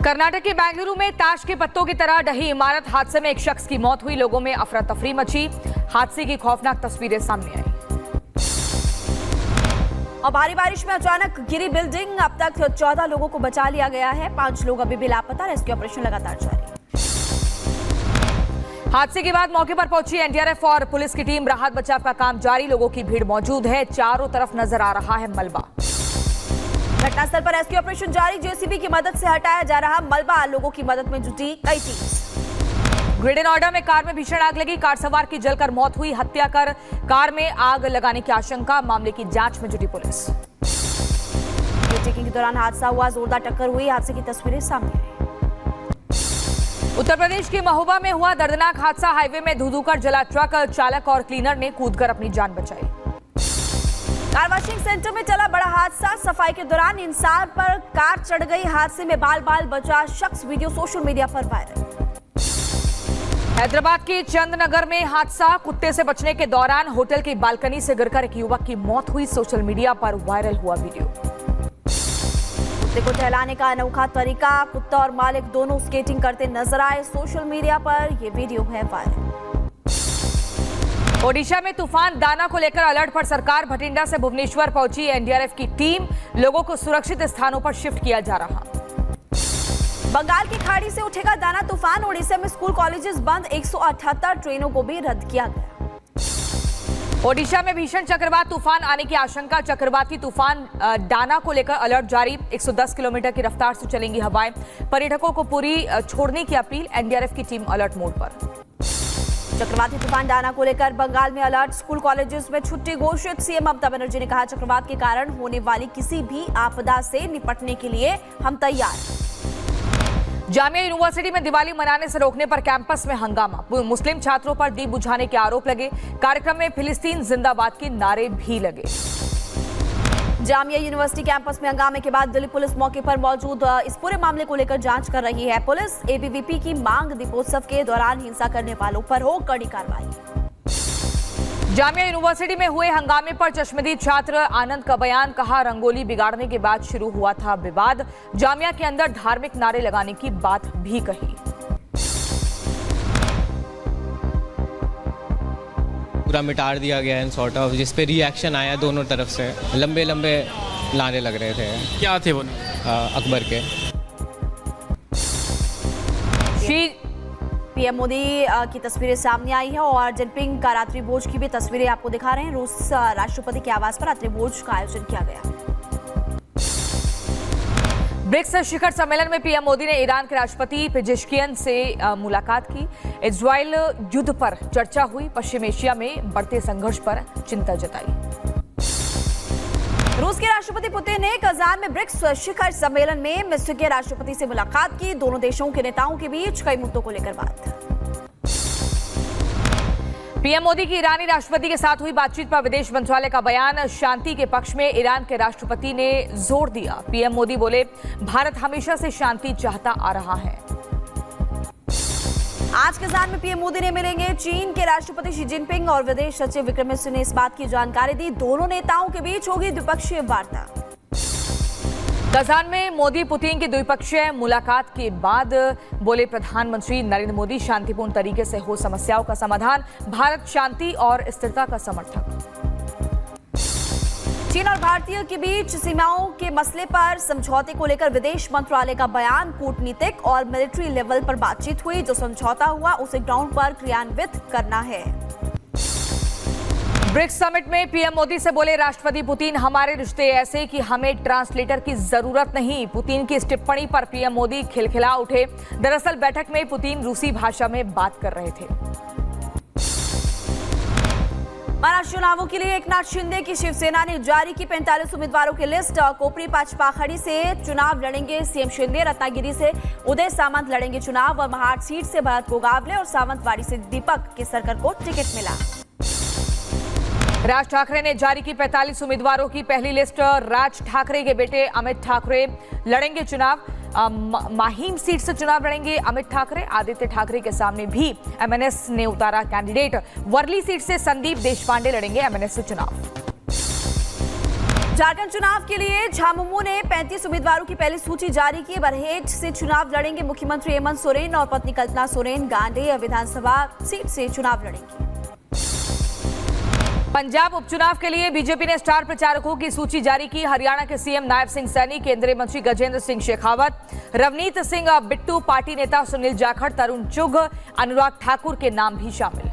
कर्नाटक के बेंगलुरु में ताश के पत्तों की तरह ढही इमारत हादसे में एक शख्स की मौत हुई। लोगों में अफरा तफरी मची। हादसे की खौफनाक तस्वीरें सामने आई। और भारी बारिश में अचानक गिरी बिल्डिंग। अब तक 14 लोगों को बचा लिया गया है। 5 लोग अभी भी लापता। रेस्क्यू ऑपरेशन लगातार जारी। हादसे के बाद मौके पर पहुंची एनडीआरएफ और पुलिस की टीम। राहत बचाव का काम जारी। लोगों की भीड़ मौजूद है। चारों तरफ नजर आ रहा है मलबा। घटनास्थल पर रेस्क्यू ऑपरेशन जारी। जेसीबी की मदद से हटाया जा रहा मलबा। लोगों की मदद में जुटी कई टीम। ग्रेड नोएडा में कार में भीषण आग लगी। कार सवार की जलकर मौत हुई। हत्या कर कार में आग लगाने की आशंका। मामले की जांच में जुटी पुलिस। चेकिंग के दौरान हादसा हुआ। जोरदार टक्कर हुई। हादसे की तस्वीरें सामने आई। उत्तर प्रदेश के महोबा में हुआ दर्दनाक हादसा। हाईवे में धू-धू कर जला ट्रक। चालक और क्लीनर ने कूदकर अपनी जान बचाई। कार वॉशिंग सेंटर में चला बड़ा हादसा। सफाई के दौरान इंसान पर कार चढ़ गई। हादसे में बाल बाल बचा शख्स। वीडियो सोशल मीडिया पर वायरल। हैदराबाद के चंदनगर में हादसा। कुत्ते से बचने के दौरान होटल की बालकनी से गिरकर एक युवक की मौत हुई। सोशल मीडिया पर वायरल हुआ वीडियो। कुत्ते को टहलाने का अनोखा तरीका। कुत्ता और मालिक दोनों स्केटिंग करते नजर आए। सोशल मीडिया पर यह वीडियो है वायरल। ओडिशा में तूफान दाना को लेकर अलर्ट पर सरकार। भटिंडा से भुवनेश्वर पहुंची एनडीआरएफ की टीम। लोगों को सुरक्षित स्थानों पर शिफ्ट किया जा रहा। बंगाल की खाड़ी से उठेगा दाना तूफान। ओडिशा में स्कूल कॉलेजेस बंद। 178 ट्रेनों को भी रद्द किया गया। ओडिशा में भीषण चक्रवात तूफान आने की आशंका। चक्रवाती तूफान दाना को लेकर अलर्ट जारी। 110 किलोमीटर की रफ्तार से चलेंगी हवाएं। पर्यटकों को पूरी छोड़ने की अपील। एनडीआरएफ की टीम अलर्ट मोड पर। चक्रवाती तूफान दाना को लेकर बंगाल में अलर्ट। स्कूल कॉलेजेस में छुट्टी घोषित। सीएम ममता बनर्जी ने कहा, चक्रवात के कारण होने वाली किसी भी आपदा से निपटने के लिए हम तैयार। जामिया यूनिवर्सिटी में दिवाली मनाने से रोकने पर कैंपस में हंगामा। मुस्लिम छात्रों पर दीप बुझाने के आरोप लगे। कार्यक्रम में फिलिस्तीन जिंदाबाद के नारे भी लगे। जामिया यूनिवर्सिटी कैंपस में हंगामे के बाद दिल्ली पुलिस मौके पर मौजूद। इस पूरे मामले को लेकर जांच कर रही है पुलिस। एबीवीपी की मांग, दीपोत्सव के दौरान हिंसा करने वालों पर हो कड़ी कार्रवाई। जामिया यूनिवर्सिटी में हुए हंगामे पर चश्मदीद छात्र आनंद का बयान। कहा, रंगोली बिगाड़ने के बाद शुरू हुआ था विवाद। जामिया के अंदर धार्मिक नारे लगाने की बात भी कही। पूरा मिटा दिया गया है सॉर्ट ऑफ, जिस पे रिएक्शन आया दोनों तरफ से। लंबे लंबे नारे लग रहे थे। क्या थे वो? अकबर के। पीएम मोदी की तस्वीरें सामने आई है और जिनपिंग का रात्रि भोज की भी तस्वीरें आपको दिखा रहे हैं। रूस राष्ट्रपति के आवास पर रात्रि भोज का आयोजन किया गया। ब्रिक्स शिखर सम्मेलन में पीएम मोदी ने ईरान के राष्ट्रपति पेजेश्कियन से मुलाकात की। इजरायल युद्ध पर चर्चा हुई। पश्चिम एशिया में बढ़ते संघर्ष पर चिंता जताई। रूस के राष्ट्रपति पुतिन ने कजान में ब्रिक्स शिखर सम्मेलन में मिस्र के राष्ट्रपति से मुलाकात की। दोनों देशों के नेताओं के बीच कई मुद्दों को लेकर बात। पीएम मोदी की ईरानी राष्ट्रपति के साथ हुई बातचीत पर विदेश मंत्रालय का बयान। शांति के पक्ष में ईरान के राष्ट्रपति ने जोर दिया। पीएम मोदी बोले, भारत हमेशा से शांति चाहता आ रहा है। आज कजान में पीएम मोदी ने मिलेंगे चीन के राष्ट्रपति शी जिनपिंग और विदेश सचिव विक्रम मिश्र ने इस बात की जानकारी दी। दोनों नेताओं के बीच होगी द्विपक्षीय वार्ता। कजान में मोदी पुतिन की द्विपक्षीय मुलाकात के बाद बोले प्रधानमंत्री नरेंद्र मोदी, शांतिपूर्ण तरीके से हो समस्याओं का समाधान। भारत शांति और स्थिरता का समर्थक। चीन और भारतीय के बीच सीमाओं के मसले पर समझौते को लेकर विदेश मंत्रालय का बयान। कूटनीतिक और मिलिट्री लेवल पर बातचीत हुई। जो समझौता हुआ उसे ग्राउंड पर क्रियान्वित करना है। ब्रिक्स समिट में पीएम मोदी से बोले राष्ट्रपति पुतिन, हमारे रिश्ते ऐसे कि हमें ट्रांसलेटर की जरूरत नहीं। पुतिन की इस टिप्पणी पर पीएम मोदी खिलखिला उठे। दरअसल बैठक में पुतिन रूसी भाषा में बात कर रहे थे। महाराष्ट्र चुनावों के लिए एकनाथ शिंदे की शिवसेना ने जारी की 45 उम्मीदवारों की लिस्ट। कोपरी पाचपाखड़ी से चुनाव लड़ेंगे सीएम शिंदे। रत्नागिरी से उदय सामंत लड़ेंगे चुनाव और महाड सीट से भरत गोगावले और सावंतवाड़ी से दीपक केसरकर को टिकट मिला। राज ठाकरे ने जारी की 45 उम्मीदवारों की पहली लिस्ट। राज ठाकरे के बेटे अमित ठाकरे लड़ेंगे चुनाव। माहिम सीट से चुनाव लड़ेंगे अमित ठाकरे। आदित्य ठाकरे के सामने भी एमएनएस ने उतारा कैंडिडेट। वर्ली सीट से संदीप देशपांडे लड़ेंगे एमएनएस से चुनाव। झारखंड चुनाव के लिए झामुमो ने 35 उम्मीदवारों की पहली सूची जारी की। बरहेट से चुनाव लड़ेंगे मुख्यमंत्री हेमंत सोरेन और पत्नी कल्पना सोरेन। गांडेय विधानसभा सीट से चुनाव लड़ेंगे। पंजाब उपचुनाव के लिए बीजेपी ने स्टार प्रचारकों की सूची जारी की। हरियाणा के सीएम नायब सिंह सैनी, केंद्रीय मंत्री गजेंद्र सिंह शेखावत, रवनीत सिंह बिट्टू, पार्टी नेता सुनील जाखड़, तरुण चुग, अनुराग ठाकुर के नाम भी शामिल।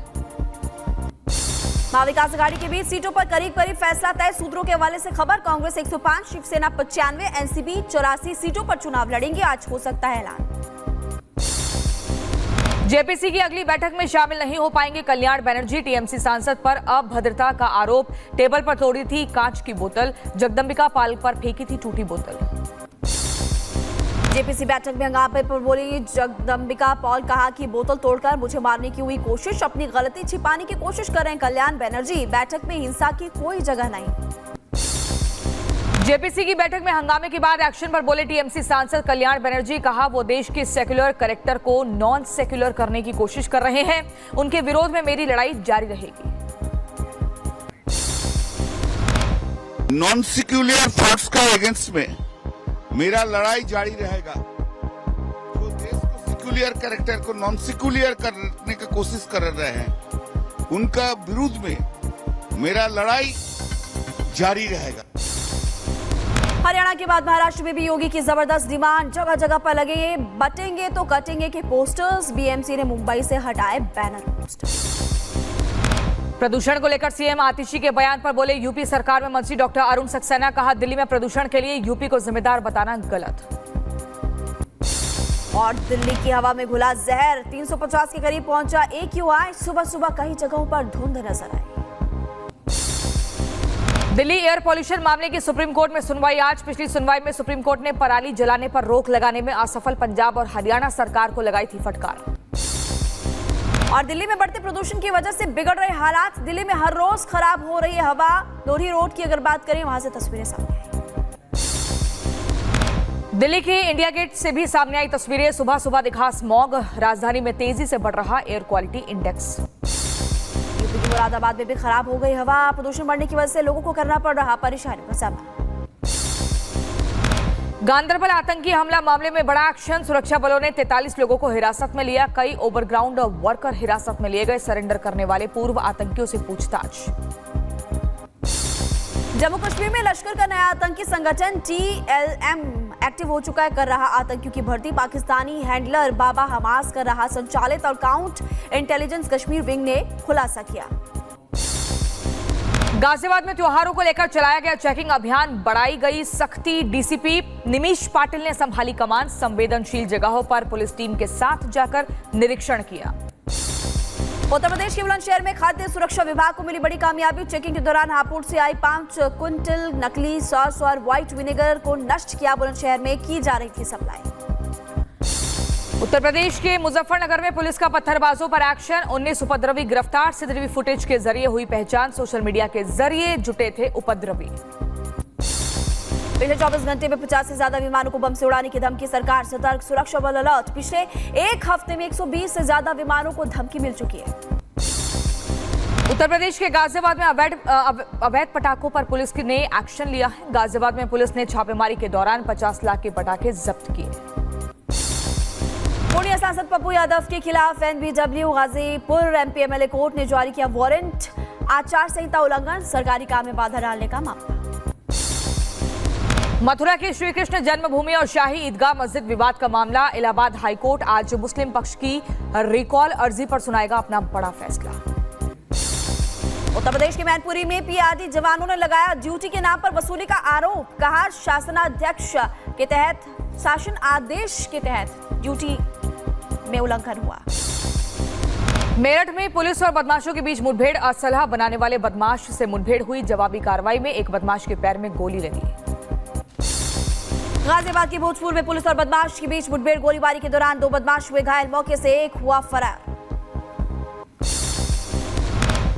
महाविकास आघाड़ी के बीच सीटों पर करीब करीब फैसला तय। सूत्रों के हवाले से खबर, कांग्रेस 105, शिवसेना 95, एनसीपी 84 सीटों पर चुनाव लड़ेंगे। आज हो सकता है ऐलान। जेपीसी की अगली बैठक में शामिल नहीं हो पाएंगे कल्याण बनर्जी। टीएमसी सांसद पर अभद्रता का आरोप, टेबल पर तोड़ी थी कांच की बोतल, जगदंबिका पाल पर फेंकी थी टूटी बोतल। जेपीसी बैठक में हंगामे पर बोली जगदंबिका पॉल, कहा कि बोतल तोड़कर मुझे मारने की हुई कोशिश, अपनी गलती छिपाने की कोशिश कर रहे हैं कल्याण बनर्जी। बैठक में हिंसा की कोई जगह नहीं। जेपीसी की बैठक में हंगामे के बाद एक्शन पर बोले टीएमसी सांसद कल्याण बनर्जी। कहा वो देश के सेक्युलर करेक्टर को नॉन सेक्युलर करने की कोशिश कर रहे हैं। उनके विरोध में मेरी लड़ाई जारी रहेगी। नॉन सेक्युलर थॉट्स का अगेंस्ट में मेरा लड़ाई जारी रहेगा। जो देश को सेक्युलर कैरेक्टर को नॉन सेक्युलर करने की कोशिश कर रहे हैं, उनका विरोध में मेरा लड़ाई जारी रहेगा। हरियाणा के बाद महाराष्ट्र में भी योगी की जबरदस्त डिमांड। जगह जगह पर लगे बटेंगे तो कटेंगे के पोस्टर्स। बीएमसी ने मुंबई से हटाए बैनर पोस्टर। प्रदूषण को लेकर सीएम आतिशी के बयान पर बोले यूपी सरकार में मंत्री डॉक्टर अरुण सक्सेना। कहा दिल्ली में प्रदूषण के लिए यूपी को जिम्मेदार बताना गलत। और दिल्ली की हवा में घुला जहर, 350 के करीब पहुंचा AQI। सुबह सुबह कई जगहों पर धुंध नजर आई। दिल्ली एयर पॉल्यूशन मामले की सुप्रीम कोर्ट में सुनवाई आज। पिछली सुनवाई में सुप्रीम कोर्ट ने पराली जलाने पर रोक लगाने में असफल पंजाब और हरियाणा सरकार को लगाई थी फटकार। और दिल्ली में बढ़ते प्रदूषण की वजह से बिगड़ रहे हालात। दिल्ली में हर रोज खराब हो रही है हवा। लोधी रोड की अगर बात करें, वहां से तस्वीरें सामने आई। दिल्ली के इंडिया गेट से भी सामने आई तस्वीरें। सुबह सुबह दिखा स्मॉग। राजधानी में तेजी से बढ़ रहा एयर क्वालिटी इंडेक्स। यूपी की मुरादाबाद में भी खराब हो गई हवा। प्रदूषण बढ़ने की वजह से लोगों को करना पड़ रहा परेशानी का सामना। गांदरबल आतंकी हमला मामले में बड़ा एक्शन। सुरक्षा बलों ने 43 लोगों को हिरासत में लिया। कई ओवरग्राउंड वर्कर हिरासत में लिए गए। सरेंडर करने वाले पूर्व आतंकियों से पूछताछ। जम्मू कश्मीर में लश्कर का नया आतंकी संगठन TLM एक्टिव हो चुका है। कर रहा आतंकियों की भर्ती। पाकिस्तानी हैंडलर बाबा हमास कर रहा संचालित। और काउंटर इंटेलिजेंस कश्मीर विंग ने खुलासा किया। गाजियाबाद में त्योहारों को लेकर चलाया गया चेकिंग अभियान। बढ़ाई गई सख्ती। डीसीपी निमिष पाटिल ने संभाली कमान। संवेदनशील जगहों पर पुलिस टीम के साथ जाकर निरीक्षण किया। उत्तर प्रदेश के बुलंदशहर में खाद्य सुरक्षा विभाग को मिली बड़ी कामयाबी। चेकिंग के दौरान हापुड़ से आई 5 क्विंटल नकली सॉस और व्हाइट विनेगर को नष्ट किया। बुलंदशहर में की जा रही थी सप्लाई। उत्तर प्रदेश के मुजफ्फरनगर में पुलिस का पत्थरबाजों पर एक्शन। 19 उपद्रवी गिरफ्तार। सीसीटीवी फुटेज के जरिए हुई पहचान। सोशल मीडिया के जरिए जुटे थे उपद्रवी। पिछले 24 घंटे में 50 से ज्यादा विमानों को बम से उड़ाने की धमकी। सरकार सतर्क, सुरक्षा बल अलर्ट। पिछले एक हफ्ते में 120 से ज्यादा विमानों को धमकी मिल चुकी है। उत्तर प्रदेश के गाजियाबाद में अवैध पटाखों पर पुलिस ने एक्शन लिया है। गाजियाबाद में पुलिस ने छापेमारी के दौरान 50 लाख के पटाखे जब्त किए। पूर्णिया सांसद पप्पू यादव के खिलाफ NBW Ghazipur MP MLA court ने जारी किया वारंट। आचार संहिता उल्लंघन, सरकारी काम में बाधा डालने का मामला। मथुरा के श्री कृष्ण जन्मभूमि और शाही ईदगाह मस्जिद विवाद का मामला। इलाहाबाद हाईकोर्ट आज मुस्लिम पक्ष की रिकॉल अर्जी पर सुनाएगा अपना बड़ा फैसला। उत्तर प्रदेश के मैनपुरी में PRD जवानों ने लगाया ड्यूटी के नाम पर वसूली का आरोप। कहा शासनाध्यक्ष के तहत, शासन आदेश के तहत ड्यूटी में उल्लंघन हुआ। मेरठ में पुलिस और बदमाशों के बीच मुठभेड़। असलहा बनाने वाले बदमाश से मुठभेड़ हुई। जवाबी कार्रवाई में एक बदमाश के पैर में गोली लगी। गाजियाबाद के भोजपुर में पुलिस और बदमाश के बीच मुठभेड़। गोलीबारी के दौरान 2 बदमाश हुए घायल। मौके से एक हुआ फरार।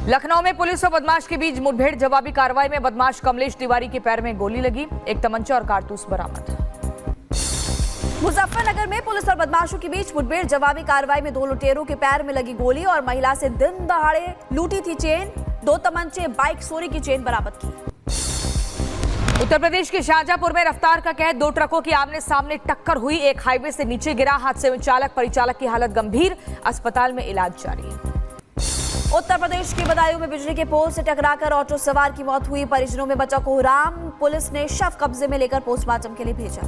लखनऊ में पुलिस और बदमाश के बीच मुठभेड़। जवाबी कार्रवाई में बदमाश कमलेश तिवारी के पैर में गोली लगी। एक तमंचा और कारतूस बरामद। मुजफ्फरनगर में पुलिस और बदमाशों के बीच मुठभेड़। जवाबी कार्रवाई में 2 लुटेरों के पैर में लगी गोली और महिला से दिन दहाड़े लूटी थी चेन। 2 तमंचे, बाइक, सोने की चेन बरामद की। उत्तर प्रदेश के शाहजहांपुर में रफ्तार का कहर, 2 ट्रकों की आमने सामने टक्कर हुई। एक हाईवे से नीचे गिरा। हादसे में चालक परिचालक की हालत गंभीर, अस्पताल में इलाज जारी। उत्तर प्रदेश के बदायूं में बिजली के पोल से टकराकर ऑटो सवार की मौत हुई। परिजनों में बचा कोहराम। पुलिस ने शव कब्जे में लेकर पोस्टमार्टम के लिए भेजा।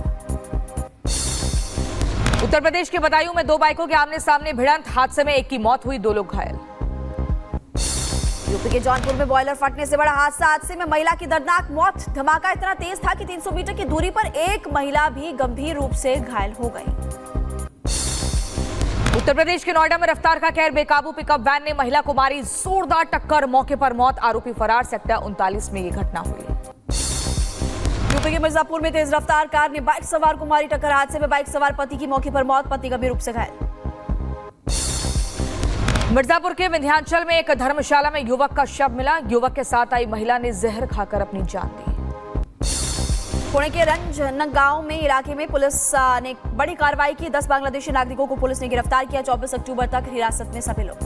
उत्तर प्रदेश के बदायूं में 2 बाइकों के आमने सामने भिड़ंत। हादसे में एक की मौत हुई, 2 लोग घायल। यूपी के जौनपुर में बॉयलर फटने से बड़ा हादसा। हादसे में महिला की दर्दनाक मौत। धमाका इतना तेज था कि 300 मीटर की दूरी पर एक महिला भी गंभीर रूप से घायल हो गई। उत्तर प्रदेश के नोएडा में रफ्तार का कहर, बेकाबू पिकअप वैन ने महिला को मारी जोरदार टक्कर, मौके पर मौत। आरोपी फरार। सेक्टर 39 में ये घटना हुई। यूपी के मिर्जापुर में तेज रफ्तार कार ने बाइक सवार को मारी टक्कर। हादसे में बाइक सवार पति की मौके पर मौत, पति गंभीर रूप से घायल। मिर्जापुर के विंध्याचल में एक धर्मशाला में युवक का शव मिला। युवक के साथ आई महिला ने जहर खाकर अपनी जान दी। पुणे के रंजनगांव में इलाके में पुलिस ने बड़ी कार्रवाई की। 10 बांग्लादेशी नागरिकों को पुलिस ने गिरफ्तार किया। 24 अक्टूबर तक हिरासत में सभी लोग।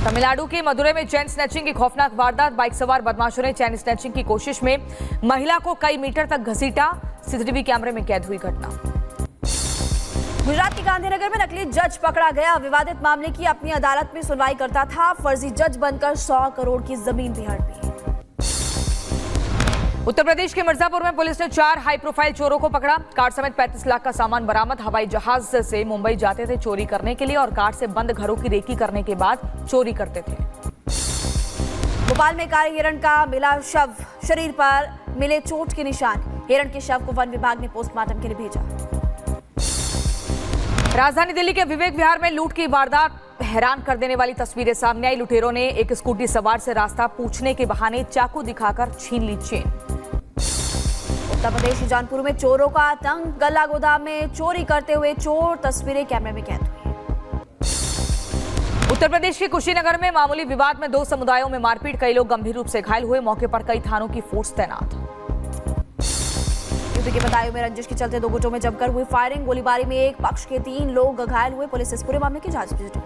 तमिलनाडु के मदुरै में चैन स्नैचिंग की खौफनाक वारदात। बाइक सवार बदमाशों ने चैन स्नैचिंग की कोशिश में महिला को कई मीटर तक घसीटा। सीसीटीवी कैमरे में कैद हुई घटना। गुजरात के गांधीनगर में नकली जज पकड़ा गया। विवादित मामले की अपनी अदालत में सुनवाई करता था। फर्जी जज बनकर 100 करोड़ की जमीन भी हड़पी। उत्तर प्रदेश के मिर्जापुर में पुलिस ने 4 हाई प्रोफाइल चोरों को पकड़ा। कार समेत 35 लाख का सामान बरामद। हवाई जहाज से मुंबई जाते थे चोरी करने के लिए और कार से बंद घरों की रेकी करने के बाद चोरी करते थे। भोपाल में काले हिरण का मिला शव। शरीर पर मिले चोट के निशान। हिरण के शव को वन विभाग ने पोस्टमार्टम के लिए भेजा। राजधानी दिल्ली के विवेक विहार में लूट की वारदात। हैरान कर देने वाली तस्वीरें सामने आई। लुटेरों ने एक स्कूटी सवार से रास्ता पूछने के बहाने चाकू दिखाकर छीन ली चेन। उत्तर प्रदेश के जौनपुर में चोरों का आतंक। गल्ला गोदाम में चोरी करते हुए चोर, तस्वीरें कैमरे में कैद हुई। उत्तर प्रदेश के कुशीनगर में मामूली विवाद में 2 समुदायों में मारपीट। कई लोग गंभीर रूप से घायल हुए। मौके पर कई थानों की फोर्स तैनात। यूपी के बदायूं में रंजिश के चलते 2 गुटों में जमकर हुई फायरिंग। गोलीबारी में एक पक्ष के 3 लोग घायल हुए। पुलिस इस पूरे मामले की जांच में जुटी।